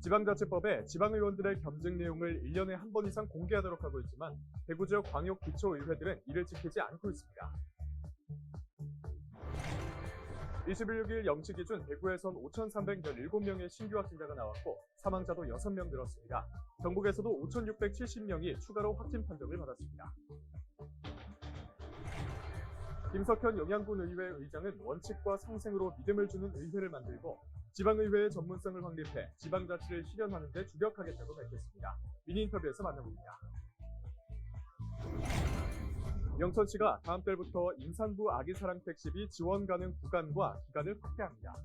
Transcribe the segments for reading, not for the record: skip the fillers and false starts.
지방자치법에 지방의원들의 겸직 내용을 1년에 한 번 이상 공개하도록 하고 있지만 대구 지역 광역 기초의회들은 이를 지키지 않고 있습니다. 26일 0시 기준 대구에선 5,317명의 신규 확진자가 나왔고 사망자도 6명 늘었습니다. 경북에서도 5,670명이 추가로 확진 판정을 받았습니다. 김석현 영양군의회 의장은 원칙과 상생으로 믿음을 주는 의회를 만들고 지방의회의 전문성을 확립해 지방자치를 실현하는 데 주력하겠다고 밝혔습니다. 미니인터뷰에서 만나봅니다. 영천시가 다음 달부터 임산부 아기사랑 택시비 지원 가능 구간과 기간을 확대합니다.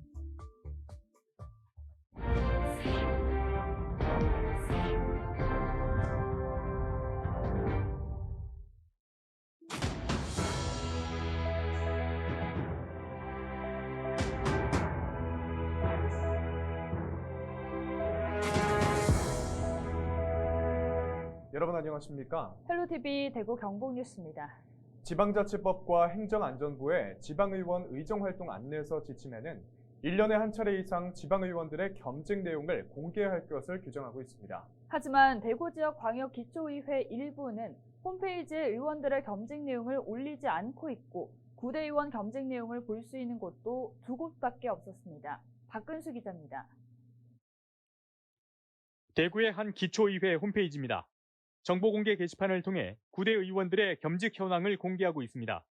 여러분 안녕하십니까? 헬로티비 대구 경북뉴스입니다. 지방자치법과 행정안전부의 지방의원 의정활동 안내서 지침에는 1년에 한 차례 이상 지방의원들의 겸직 내용을 공개할 것을 규정하고 있습니다. 하지만 대구 지역 광역 기초의회 일부는 홈페이지에 의원들의 겸직 내용을 올리지 않고 있고 구대의원 겸직 내용을 볼 수 있는 곳도 2곳밖에 없었습니다. 박근수 기자입니다. 대구의 한 기초의회 홈페이지입니다. 정보공개 게시판을 통해 구대 의원들의 겸직 현황을 공개하고 있습니다.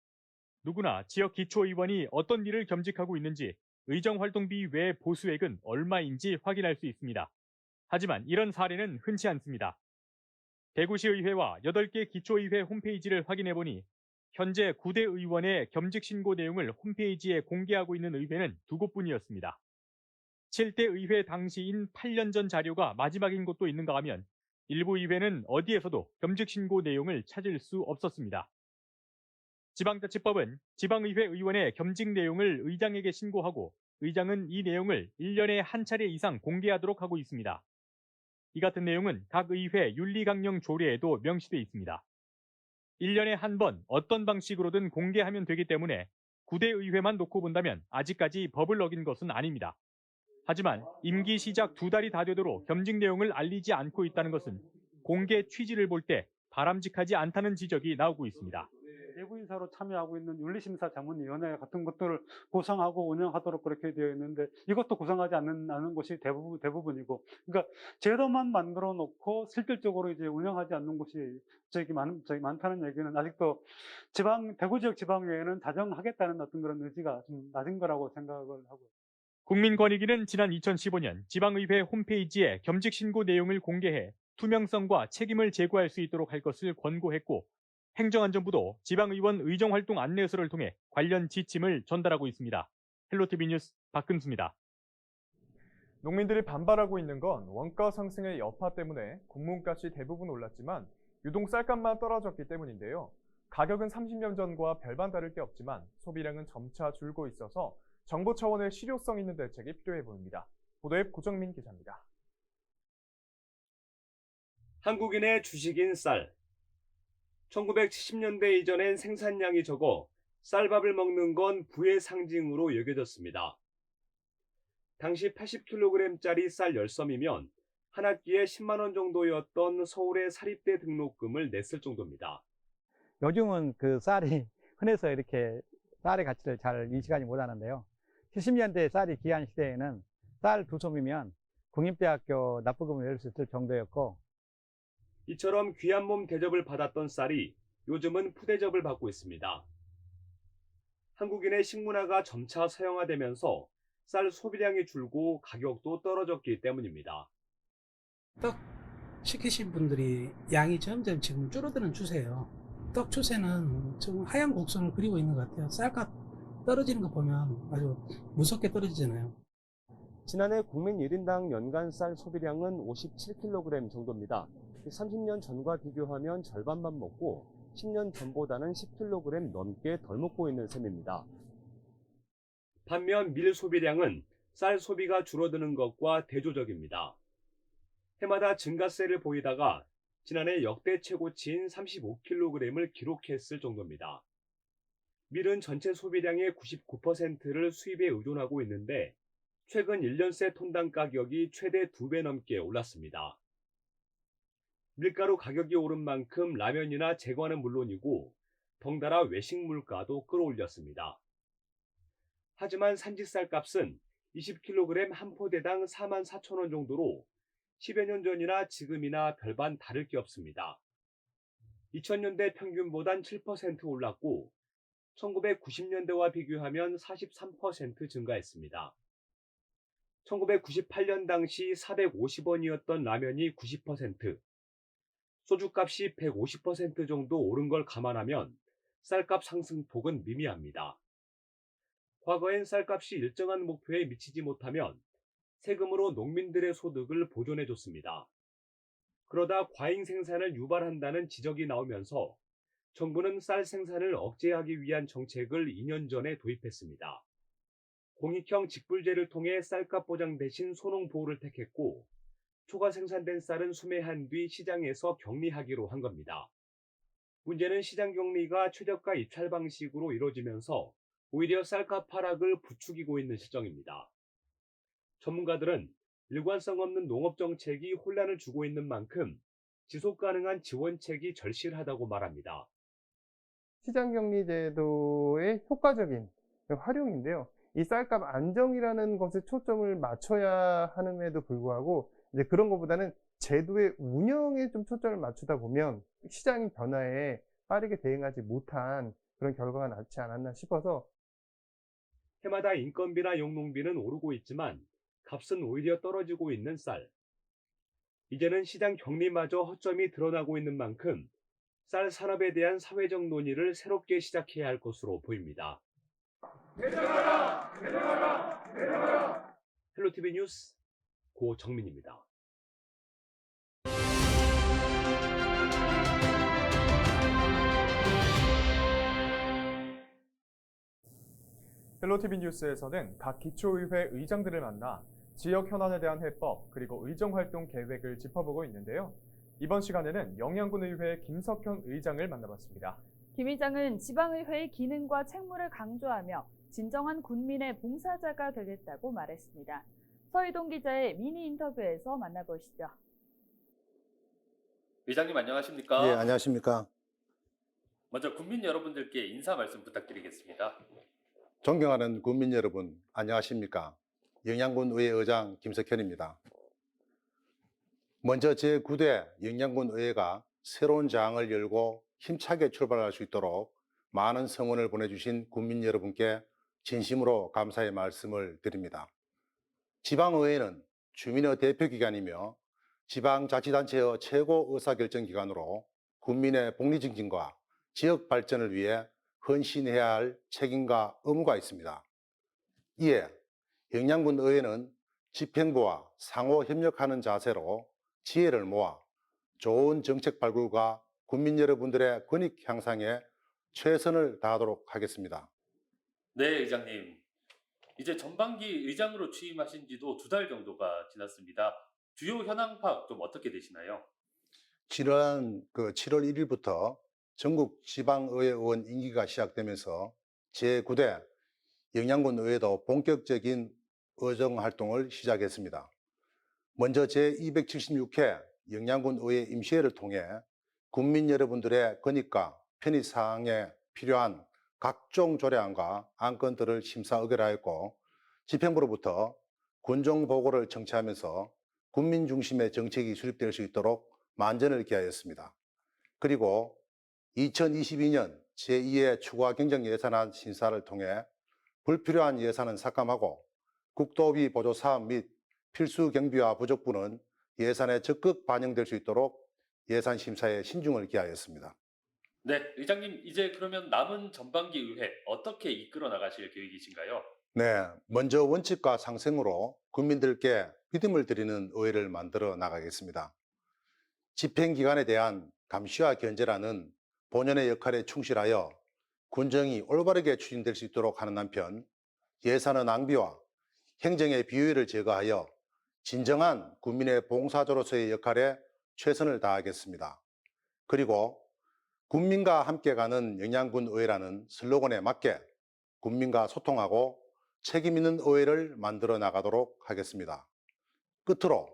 누구나 지역 기초의원이 어떤 일을 겸직하고 있는지, 의정활동비 외 보수액은 얼마인지 확인할 수 있습니다. 하지만 이런 사례는 흔치 않습니다. 대구시의회와 8개 기초의회 홈페이지를 확인해보니 현재 구대 의원의 겸직 신고 내용을 홈페이지에 공개하고 있는 의회는 2곳뿐이었습니다. 7대 의회 당시인 8년 전 자료가 마지막인 곳도 있는가 하면 일부 의회는 어디에서도 겸직 신고 내용을 찾을 수 없었습니다. 지방자치법은 지방의회 의원의 겸직 내용을 의장에게 신고하고 의장은 이 내용을 1년에 한 차례 이상 공개하도록 하고 있습니다. 이 같은 내용은 각 의회 윤리강령 조례에도 명시돼 있습니다. 1년에 한 번 어떤 방식으로든 공개하면 되기 때문에 구대 의회만 놓고 본다면 아직까지 법을 어긴 것은 아닙니다. 하지만 임기 시작 2달이 다 되도록 겸직 내용을 알리지 않고 있다는 것은 공개 취지를 볼 때 바람직하지 않다는 지적이 나오고 있습니다. 내부 인사로 참여하고 있는 윤리심사 자문위원회 같은 것들을 구성하고 운영하도록 그렇게 되어 있는데 이것도 구성하지 않는 곳이 대부분이고, 그러니까 제도만 만들어 놓고 실질적으로 이제 운영하지 않는 곳이 저기 많다는 얘기는 아직도 대구 지역 지방의회는 자정하겠다는 어떤 그런 의지가 좀 낮은 거라고 생각을 하고. 국민권익위는 지난 2015년 지방의회 홈페이지에 겸직 신고 내용을 공개해 투명성과 책임을 제고할 수 있도록 할 것을 권고했고 행정안전부도 지방의원 의정활동 안내서를 통해 관련 지침을 전달하고 있습니다. 헬로티비 뉴스 박근수입니다. 농민들이 반발하고 있는 건 원가 상승의 여파 때문에 국문값이 대부분 올랐지만 유동 쌀값만 떨어졌기 때문인데요. 가격은 30년 전과 별반 다를 게 없지만 소비량은 점차 줄고 있어서 정부 차원의 실효성 있는 대책이 필요해 보입니다. 보도앱 고정민 기자입니다. 한국인의 주식인 쌀. 1970년대 이전엔 생산량이 적어 쌀밥을 먹는 건 부의 상징으로 여겨졌습니다. 당시 80kg짜리 쌀 10섬이면 한 학기에 10만 원 정도였던 서울의 사립대 등록금을 냈을 정도입니다. 요즘은 그 쌀이 흔해서 이렇게 쌀의 가치를 잘 인식하지 못하는데요. 70년대 쌀이 귀한 시대에는 쌀 2솜이면 국립대학교 납부금을 낼 수 있을 정도였고, 이처럼 귀한 몸 대접을 받았던 쌀이 요즘은 푸대접을 받고 있습니다. 한국인의 식문화가 점차 서양화되면서 쌀 소비량이 줄고 가격도 떨어졌기 때문입니다. 떡 시키신 분들이 양이 점점 지금 줄어드는 추세예요. 떡 추세는 좀 하얀 곡선을 그리고 있는 것 같아요. 쌀값 떨어지는 거 보면 아주 무섭게 떨어지잖아요. 지난해 국민 1인당 연간 쌀 소비량은 57kg 정도입니다. 30년 전과 비교하면 절반만 먹고 10년 전보다는 10kg 넘게 덜 먹고 있는 셈입니다. 반면 밀 소비량은 쌀 소비가 줄어드는 것과 대조적입니다. 해마다 증가세를 보이다가 지난해 역대 최고치인 35kg을 기록했을 정도입니다. 밀은 전체 소비량의 99%를 수입에 의존하고 있는데 최근 1년 새 톤당 가격이 최대 2배 넘게 올랐습니다. 밀가루 가격이 오른 만큼 라면이나 제과는 물론이고 덩달아 외식 물가도 끌어올렸습니다. 하지만 산지쌀 값은 20kg 한 포대당 44,000원 정도로 10여 년 전이나 지금이나 별반 다를 게 없습니다. 2000년대 평균보단 7% 올랐고 1990년대와 비교하면 43% 증가했습니다. 1998년 당시 450원이었던 라면이 90%, 소주값이 150% 정도 오른 걸 감안하면 쌀값 상승폭은 미미합니다. 과거엔 쌀값이 일정한 목표에 미치지 못하면 세금으로 농민들의 소득을 보존해줬습니다. 그러다 과잉 생산을 유발한다는 지적이 나오면서 정부는 쌀 생산을 억제하기 위한 정책을 2년 전에 도입했습니다. 공익형 직불제를 통해 쌀값 보장 대신 소농 보호를 택했고 초과 생산된 쌀은 수매한 뒤 시장에서 격리하기로 한 겁니다. 문제는 시장 격리가 최저가 입찰 방식으로 이루어지면서 오히려 쌀값 하락을 부추기고 있는 실정입니다. 전문가들은 일관성 없는 농업 정책이 혼란을 주고 있는 만큼 지속 가능한 지원책이 절실하다고 말합니다. 시장격리제도의 효과적인 활용인데요. 이 쌀값 안정이라는 것에 초점을 맞춰야 함에도 불구하고 이제 그런 것보다는 제도의 운영에 좀 초점을 맞추다 보면 시장 변화에 빠르게 대응하지 못한 그런 결과가 나지 않았나 싶어서 해마다 인건비나 용농비는 오르고 있지만 값은 오히려 떨어지고 있는 쌀. 이제는 시장 격리마저 허점이 드러나고 있는 만큼 쌀 산업에 대한 사회적 논의를 새롭게 시작해야 할 것으로 보입니다. 헬로티비 뉴스 고정민입니다. 헬로티비 뉴스에서는 각 기초의회 의장들을 만나 지역 현안에 대한 해법 그리고 의정활동 계획을 짚어보고 있는데요. 이번 시간에는 영양군의회 김석현 의장을 만나봤습니다. 김 의장은 지방의회의 기능과 책무를 강조하며 진정한 군민의 봉사자가 되겠다고 말했습니다. 서희동 기자의 미니 인터뷰에서 만나보시죠. 의장님 안녕하십니까? 예, 안녕하십니까? 먼저 국민 여러분들께 인사 말씀 부탁드리겠습니다. 존경하는 국민 여러분, 안녕하십니까? 영양군 의회 의장 김석현입니다. 먼저 제9대 영양군 의회가 새로운 장을 열고 힘차게 출발할 수 있도록 많은 성원을 보내주신 국민 여러분께 진심으로 감사의 말씀을 드립니다. 지방의회는 주민의 대표기관이며 지방자치단체의 최고 의사결정기관으로 국민의 복리증진과 지역 발전을 위해 헌신해야 할 책임과 의무가 있습니다. 이에 영양군 의회는 집행부와 상호 협력하는 자세로 지혜를 모아 좋은 정책 발굴과 국민 여러분들의 권익 향상에 최선을 다하도록 하겠습니다. 네, 의장님. 이제 전반기 의장으로 취임하신 지도 2달 정도가 지났습니다. 주요 현황 파악 좀 어떻게 되시나요? 지난 7월 1일부터 전국 지방의회 의원 임기가 시작되면서 제9대 영양군 의회도 본격적인 의정 활동을 시작했습니다. 먼저 제276회 영양군 의회 임시회를 통해 국민 여러분들의 권익과 편의사항에 필요한 각종 조례안과 안건들을 심사 의결하였고 집행부로부터 군정보고를 청취하면서 국민 중심의 정책이 수립될 수 있도록 만전을 기하였습니다. 그리고 2022년 제2회 추가 경정 예산안 심사를 통해 불필요한 예산은 삭감하고 국도비 보조 사업 및 필수 경비와 부족분은 예산에 적극 반영될 수 있도록 예산 심사에 신중을 기하였습니다. 네, 의장님 이제 그러면 남은 전반기 의회 어떻게 이끌어 나가실 계획이신가요? 네, 먼저 원칙과 상생으로 국민들께 믿음을 드리는 의회를 만들어 나가겠습니다. 집행기관에 대한 감시와 견제라는 본연의 역할에 충실하여 군정이 올바르게 추진될 수 있도록 하는 한편 예산의 낭비와 행정의 비효율을 제거하여 진정한 국민의 봉사자로서의 역할에 최선을 다하겠습니다. 그리고 국민과 함께 가는 영양군 의회라는 슬로건에 맞게 국민과 소통하고 책임 있는 의회를 만들어 나가도록 하겠습니다. 끝으로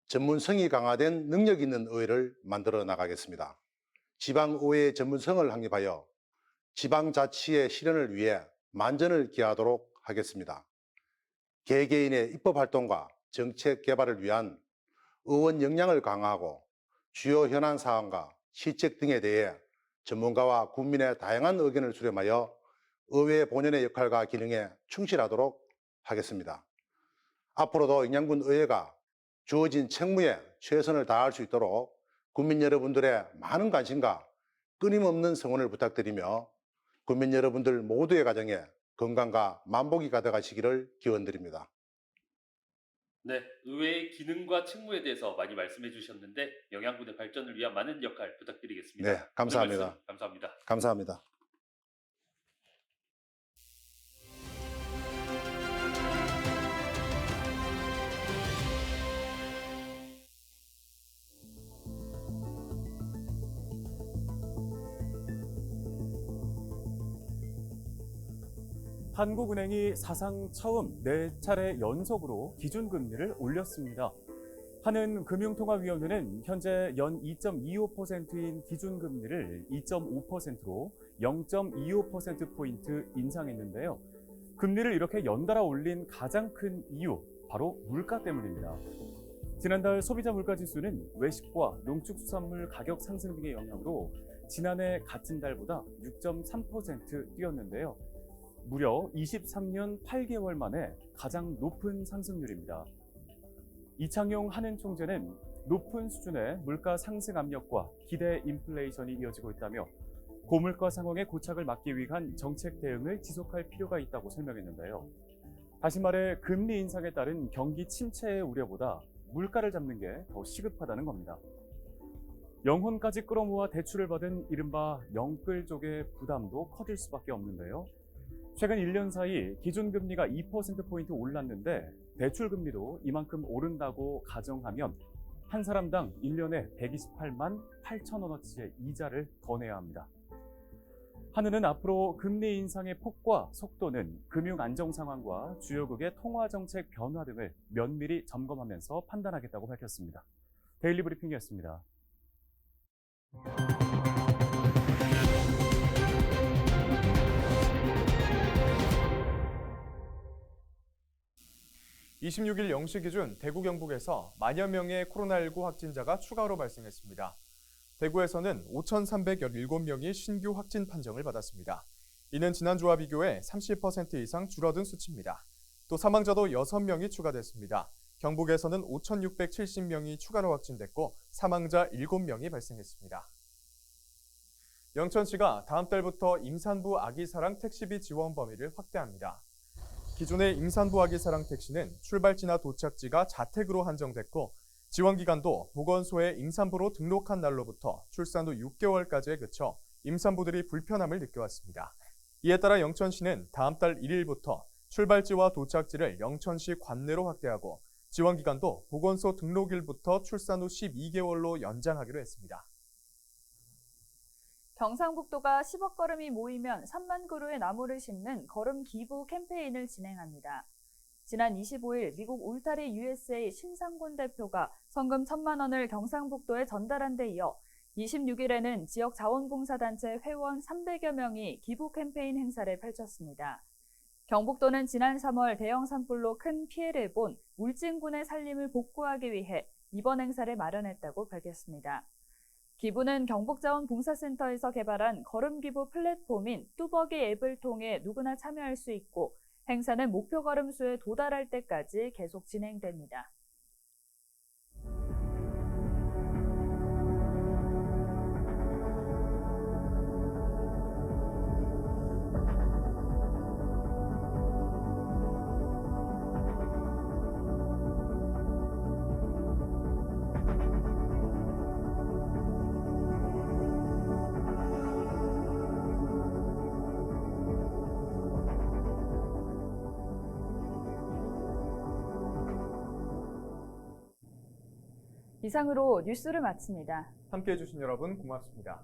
전문성이 강화된 능력 있는 의회를 만들어 나가겠습니다. 지방의회의 전문성을 확립하여 지방자치의 실현을 위해 만전을 기하도록 하겠습니다. 개개인의 입법활동과 정책 개발을 위한 의원 역량을 강화하고 주요 현안 사항과 시책 등에 대해 전문가와 국민의 다양한 의견을 수렴하여 의회 본연의 역할과 기능에 충실하도록 하겠습니다. 앞으로도 영양군 의회가 주어진 책무에 최선을 다할 수 있도록 국민 여러분들의 많은 관심과 끊임없는 성원을 부탁드리며 국민 여러분들 모두의 가정에 건강과 만복이 가득하시기를 기원드립니다. 네, 의회의 기능과 책무에 대해서 많이 말씀해 주셨는데 영양군의 발전을 위한 많은 역할 부탁드리겠습니다. 네, 감사합니다. 오늘 말씀 감사합니다. 감사합니다. 한국은행이 사상 처음 4차례 연속으로 기준금리를 올렸습니다. 한은금융통화위원회는 현재 연 2.25%인 기준금리를 2.5%로 0.25%포인트 인상했는데요. 금리를 이렇게 연달아 올린 가장 큰 이유, 바로 물가 때문입니다. 지난달 소비자 물가지수는 외식과 농축수산물 가격 상승 등의 영향으로 지난해 같은 달보다 6.3% 뛰었는데요. 무려 23년 8개월 만에 가장 높은 상승률입니다. 이창용 한은 총재는 높은 수준의 물가 상승 압력과 기대 인플레이션이 이어지고 있다며 고물가 상황의 고착을 막기 위한 정책 대응을 지속할 필요가 있다고 설명했는데요. 다시 말해 금리 인상에 따른 경기 침체의 우려보다 물가를 잡는 게 더 시급하다는 겁니다. 영혼까지 끌어모아 대출을 받은 이른바 영끌족의 부담도 커질 수밖에 없는데요. 최근 1년 사이 기준금리가 2%포인트 올랐는데 대출금리도 이만큼 오른다고 가정하면 한 사람당 1년에 128만 8천 원어치의 이자를 더 내야 합니다. 한은은 앞으로 금리 인상의 폭과 속도는 금융 안정 상황과 주요국의 통화 정책 변화 등을 면밀히 점검하면서 판단하겠다고 밝혔습니다. 데일리 브리핑이었습니다. (26일) 0시 기준 대구 경북에서 만여 명의 코로나19 확진자가 추가로 발생했습니다. 대구에서는 5,317명이 신규 확진 판정을 받았습니다. 이는 지난주와 비교해 30% 이상 줄어든 수치입니다. 또 사망자도 6명이 추가됐습니다. 경북에서는 5,670명이 추가로 확진됐고 사망자 7명이 발생했습니다. 영천시가 다음 달부터 임산부 아기사랑 택시비 지원 범위를 확대합니다. 기존의 임산부 아기사랑 택시는 출발지나 도착지가 자택으로 한정됐고 지원기간도 보건소에 임산부로 등록한 날로부터 출산 후 6개월까지에 그쳐 임산부들이 불편함을 느껴왔습니다. 이에 따라 영천시는 다음 달 1일부터 출발지와 도착지를 영천시 관내로 확대하고 지원기간도 보건소 등록일부터 출산 후 12개월로 연장하기로 했습니다. 경상북도가 10억 걸음이 모이면 3만 그루의 나무를 심는 걸음 기부 캠페인을 진행합니다. 지난 25일 미국 울타리 USA 심상곤 대표가 성금 1,000만 원을 경상북도에 전달한 데 이어 26일에는 지역 자원봉사단체 회원 300여 명이 기부 캠페인 행사를 펼쳤습니다. 경북도는 지난 3월 대형 산불로 큰 피해를 본 울진군의 살림을 복구하기 위해 이번 행사를 마련했다고 밝혔습니다. 기부는 경북자원봉사센터에서 개발한 걸음기부 플랫폼인 뚜벅이 앱을 통해 누구나 참여할 수 있고 행사는 목표 걸음수에 도달할 때까지 계속 진행됩니다. 이상으로 뉴스를 마칩니다. 함께해 주신 여러분 고맙습니다.